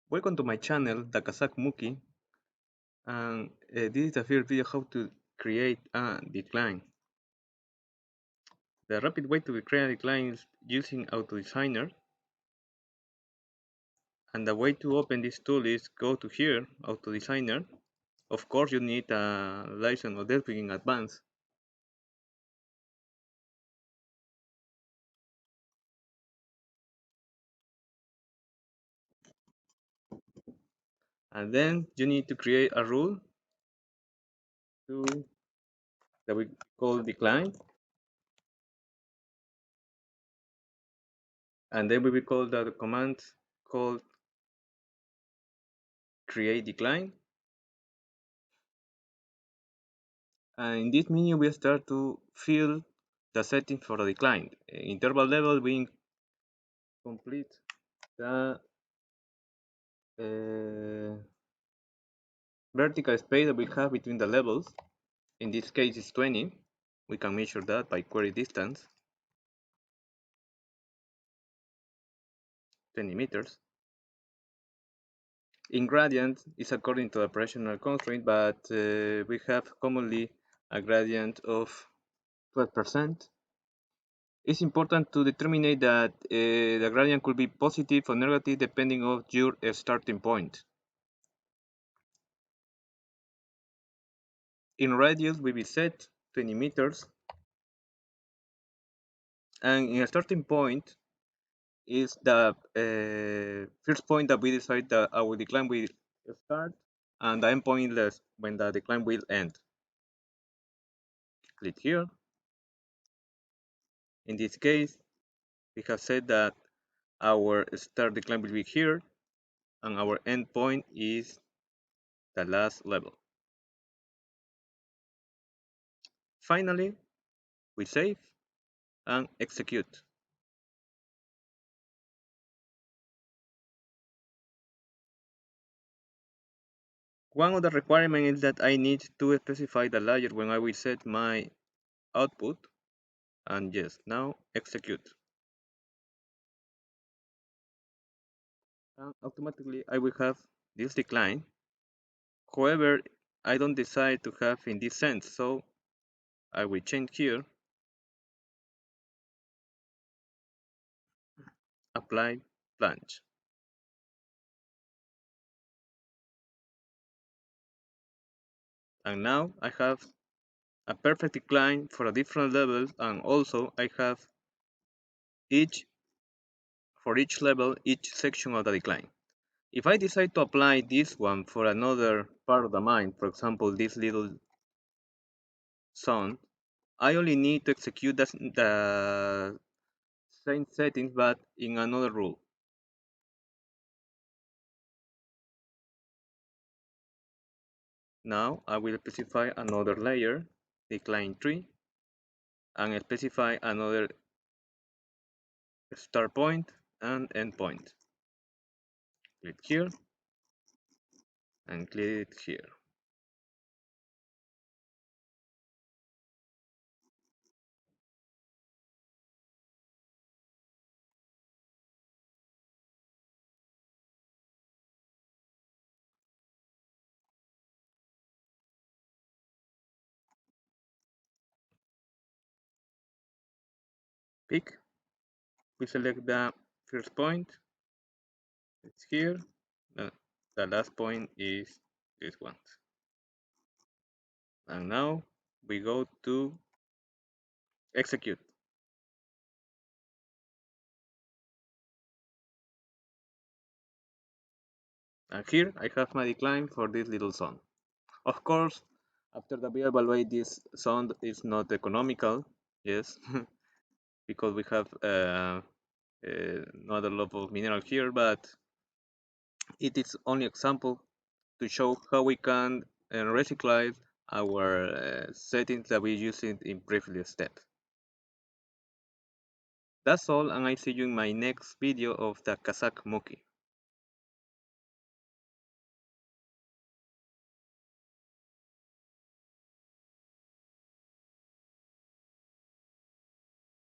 Welcome to my channel, the Qazak Muqui, and this is the first video how to create a decline. The rapid way to create a decline is using Auto Designer, and the way to open this tool is go to here, Auto Designer. Of course, you need a license or developing in advance. And then you need to create a rule to that we call decline, and then we will call the command called create decline. And in this menu, we start to fill the settings for the decline. Interval level being complete the uh, vertical space that we have between the levels. In this case, is 20. We can measure that by query distance, 20 meters. In gradient, is according to the operational constraint, but we have commonly a gradient of 12%. It's important to determine that the gradient could be positive or negative depending on your starting point. In radius, we will set 20 meters, and in a starting point is the first point that we decide that our decline will start, and the end point is when the decline will end. Click here. In this case, we have said that our start decline will be here, and our end point is the last level. Finally, we save and execute. One of the requirements is that I need to specify the layer when I will set my output, and yes, now execute. And automatically I will have this decline. However, I don't decide to have in this sense, so I will change here, apply plunge. And now I have a perfect decline for a different levels, and also I have for each level, each section of the decline. If I decide to apply this one for another part of the mine, for example, this little zone, I only need to execute the same settings but in another rule. Now I will specify another layer, decline tree, and specify another start point and end point. Click here and click here. Pick. We select the first point. It's here. The last point is this one. And now we go to execute. And here I have my decline for this little zone. Of course, after the we evaluate this zone is not economical, yes, because we have not a lot of mineral here, but it is only example to show how we can recycle our settings that we used in previous step. That's all, and I see you in my next video of the Qazak Muqui.